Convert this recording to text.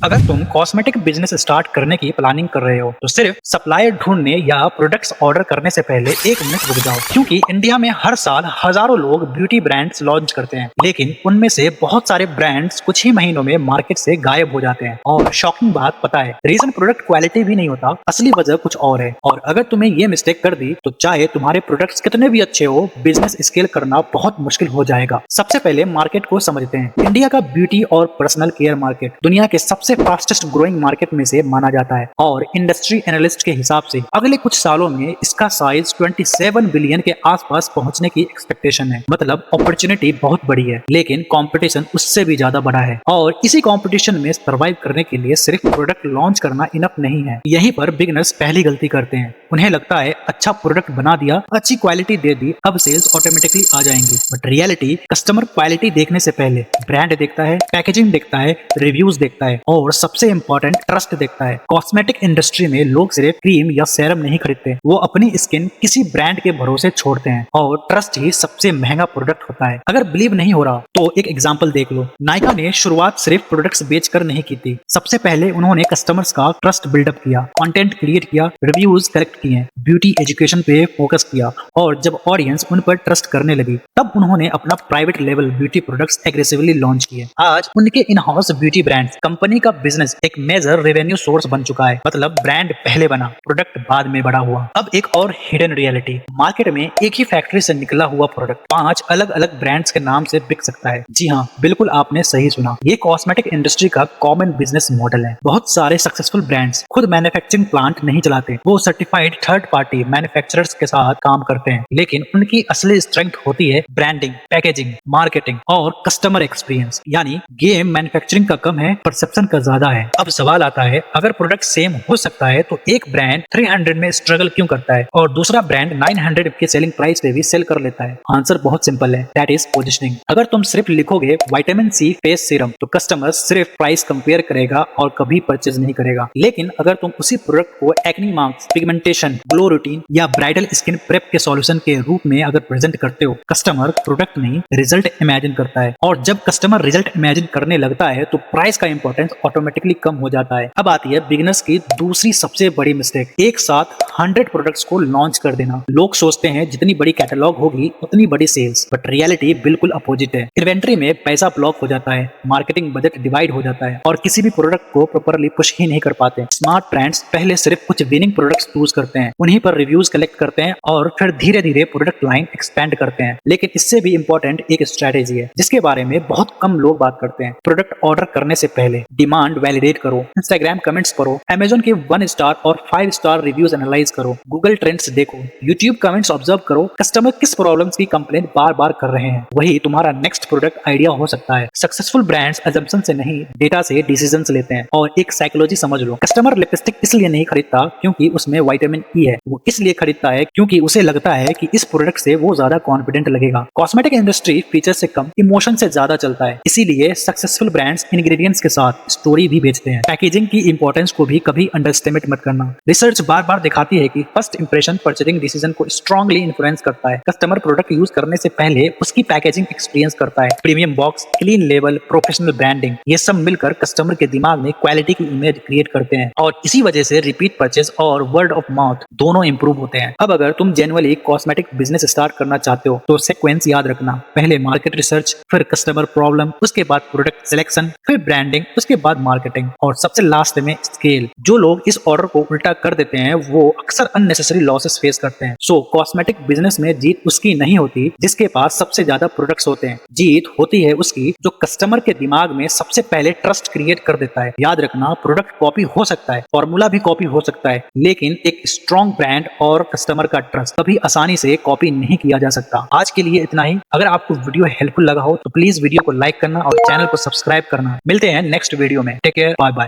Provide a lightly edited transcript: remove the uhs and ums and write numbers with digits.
अगर तुम cosmetic business start करने की प्लानिंग कर रहे हो तो सिर्फ सप्लायर ढूंढने या प्रोडक्ट्स ऑर्डर करने से पहले एक मिनट रुक जाओ, क्योंकि इंडिया में हर साल हजारों लोग ब्यूटी ब्रांड्स लॉन्च करते हैं, लेकिन उनमें से बहुत सारे ब्रांड्स कुछ ही महीनों में मार्केट से गायब हो जाते हैं। और शॉकिंग बात पता है, रीजन प्रोडक्ट क्वालिटी भी नहीं होता, असली वजह कुछ और है। और अगर तुम्हें ये मिस्टेक कर दी तो चाहे तुम्हारे प्रोडक्ट्स कितने भी अच्छे हो, बिजनेस स्केल करना बहुत मुश्किल हो जाएगा। सबसे पहले मार्केट को समझते हैं। इंडिया का ब्यूटी और पर्सनल केयर मार्केट दुनिया के सबसे फास्टेस्ट ग्रोइंग मार्केट में से माना जाता है और इंडस्ट्री एनालिस्ट के हिसाब से अगले कुछ सालों में इसका साइज 27 बिलियन के आसपास पहुंचने की एक्सपेक्टेशन है। मतलब अपॉर्चुनिटी बहुत बड़ी है, लेकिन कंपटीशन उससे भी ज्यादा बड़ा है। और इसी कंपटीशन में सर्वाइव करने के लिए सिर्फ प्रोडक्ट लॉन्च करना इनफ नहीं है। यहीं पर बिगनर्स पहली गलती करते हैं। उन्हें लगता है अच्छा प्रोडक्ट बना दिया, अच्छी क्वालिटी दे दी, अब सेल्स ऑटोमेटिकली आ जाएंगी। बट रियलिटी, कस्टमर क्वालिटी देखने से पहले ब्रांड देखता है, पैकेजिंग देखता है, रिव्यूज देखता है और सबसे इंपॉर्टेंट ट्रस्ट देखता है। कॉस्मेटिक इंडस्ट्री में लोग सिर्फ क्रीम या सेरम नहीं खरीदते, वो अपनी स्किन किसी ब्रांड के भरोसे छोड़ते हैं और ट्रस्ट ही सबसे महंगा प्रोडक्ट होता है। अगर बिलीव नहीं हो रहा तो एक एग्जांपल देख लो। नायका ने शुरुआत सिर्फ प्रोडक्ट्स बेचकर नहीं की थी। सबसे पहले उन्होंने कस्टमर्स का ट्रस्ट बिल्डअप किया, कंटेंट क्रिएट किया, रिव्यूज कलेक्ट किए, ब्यूटी एजुकेशन पे फोकस किया और जब ऑडियंस उन पर ट्रस्ट करने लगी तब उन्होंने अपना private level beauty products aggressively launch किए। आज उनके in house beauty brands company का बिजनेस एक मेजर रेवेन्यू सोर्स बन चुका है। मतलब ब्रांड पहले बना, प्रोडक्ट बाद में बड़ा हुआ। अब एक और हिडन रियलिटी, मार्केट में एक ही फैक्ट्री से निकला हुआ प्रोडक्ट 5 अलग अलग ब्रांड्स के नाम से बिक सकता है। जी हाँ, बिल्कुल आपने सही सुना। ये कॉस्मेटिक इंडस्ट्री का कॉमन बिजनेस मॉडल है। बहुत सारे सक्सेसफुल ब्रांड्स खुद मैन्युफैक्चरिंग प्लांट नहीं चलाते, वो सर्टिफाइड थर्ड पार्टी मैन्युफैक्चरर्स के साथ काम करते हैं। लेकिन उनकी असली स्ट्रेंथ होती है ब्रांडिंग, पैकेजिंग, मार्केटिंग और कस्टमर एक्सपीरियंस। यानी गेम मैन्युफैक्चरिंग का कम है, परसेप्शन का ज्यादा है। अब सवाल आता है, अगर प्रोडक्ट सेम हो सकता है तो एक ब्रांड 300 में स्ट्रगल क्यों करता है और दूसरा ब्रांड 900 के सेलिंग प्राइस पे भी सेल कर लेता है? आंसर बहुत सिंपल है, दैट इज पोजिशनिंग। अगर तुम सिर्फ लिखोगे विटामिन सी फेस सीरम तो कस्टमर सिर्फ प्राइस कंपेयर करेगा और कभी परचेज नहीं करेगा। लेकिन अगर तुम उसी प्रोडक्ट को acne marks, pigmentation, glow routine या ब्राइडल स्किन प्रेप के सॉल्यूशन के रूप में अगर प्रेजेंट करते हो, कस्टमर प्रोडक्ट नहीं रिजल्ट इमेजिन करता है। और जब कस्टमर रिजल्ट इमेजिन करने लगता है तो प्राइस का इंपॉर्टेंस ऑटोमेटिकली कम हो जाता है। अब आती है बिगिनर्स की दूसरी सबसे बड़ी मिस्टेक, एक साथ 100 प्रोडक्ट्स को लॉन्च कर देना। लोग सोचते हैं जितनी बड़ी कैटलॉग होगी उतनी बड़ी सेल्स, बट रियलिटी बिल्कुल अपोजिट है। इन्वेंट्री में पैसा ब्लॉक हो जाता है, मार्केटिंग बजट डिवाइड हो जाता है और किसी भी प्रोडक्ट को प्रॉपर्ली पुश ही नहीं कर पाते। स्मार्ट ब्रांड्स पहले सिर्फ कुछ विनिंग प्रोडक्ट्स चूज करते हैं, उन्हीं पर रिव्यूज कलेक्ट करते हैं और फिर धीरे धीरे प्रोडक्ट लाइन एक्सपेंड करते हैं। लेकिन इससे भी इंपॉर्टेंट एक स्ट्रेटेजी है जिसके बारे में बहुत कम लोग बात करते हैं। प्रोडक्ट ऑर्डर करने से पहले डिमांड वैलिडेट करो, इंस्टाग्राम कमेंट्स पढ़ो, अमेजोन के 1 स्टार और 5 स्टार रिव्यूज एनालाइज करो, गूगल ट्रेंड्स देखो, यूट्यूब कमेंट्स ऑब्जर्व करो, कस्टमर किस प्रॉब्लम्स की कंप्लेंट बार बार कर रहे हैं। वही तुम्हारा नेक्स्ट प्रोडक्ट आइडिया हो सकता है। सक्सेसफुल ब्रांड्स असम्पशन से नहीं, डेटा से डिसीजंस लेते हैं। और एक साइकोलॉजी समझ लो, कस्टमर लिपस्टिक इसलिए नहीं खरीदता क्योंकि उसमें विटामिन ई है, वो इसलिए खरीदता है क्योंकि उसे लगता है कि इस प्रोडक्ट से वो ज्यादा कॉन्फिडेंट लगेगा। कॉस्मेटिक इंडस्ट्री फीचर से कम इमोशन से ज्यादा चलता है, इसीलिए सक्सेसफुल ब्रांड्स इंग्रेडिएंट्स के साथ स्टोरी भी बेचते हैं। पैकेजिंग की इंपॉर्टेंस को भी कभी अंडरएस्टिमेट मत करना। रिसर्च बार बार दिखाती है कि फर्स्ट इंप्रेशन परचेजिंग डिसीजन को स्ट्रांगली इन्फ्लुएंस करता है। कस्टमर प्रोडक्ट यूज करने से पहले उसकी पैकेजिंग एक्सपीरियंस करता है। Premium box, clean label, professional branding, ये सब मिलकर कस्टमर के दिमाग में क्वालिटी की इमेज क्रिएट करते हैं और इसी वजह से रिपीट परचेज और वर्ड ऑफ माउथ दोनों इंप्रूव होते हैं। अब अगर तुम जेन्युइनली कॉस्मेटिक बिजनेस स्टार्ट करना चाहते हो तो सीक्वेंस याद रखना। पहले मार्केट रिसर्च, फिर कस्टमर प्रॉब्लम, उसके बाद प्रोडक्ट सिलेक्शन, फिर ब्रांडिंग, उसके बाद मार्केटिंग और सबसे लास्ट में स्केल। जो लोग इस ऑर्डर को उल्टा कर देते हैं वो अक्सर अननेसेसरी लॉसेस फेस करते हैं। सो कॉस्मेटिक बिजनेस में जीत उसकी नहीं होती जिसके पास सबसे ज्यादा प्रोडक्ट्स होते हैं, जीत होती है उसकी जो कस्टमर के दिमाग में सबसे पहले ट्रस्ट क्रिएट कर देता है। याद रखना, प्रोडक्ट कॉपी हो सकता है, फॉर्मूला भी कॉपी हो सकता है, लेकिन एक स्ट्रॉन्ग ब्रांड और कस्टमर का ट्रस्ट कभी आसानी से कॉपी नहीं किया जा सकता। आज के लिए इतना ही। अगर आपको वीडियो हेल्पफुल लगा हो तो प्लीज वीडियो को लाइक करना और चैनल को सब्सक्राइब करना। मिलते हैं नेक्स्ट वीडियो में। Take care, bye bye.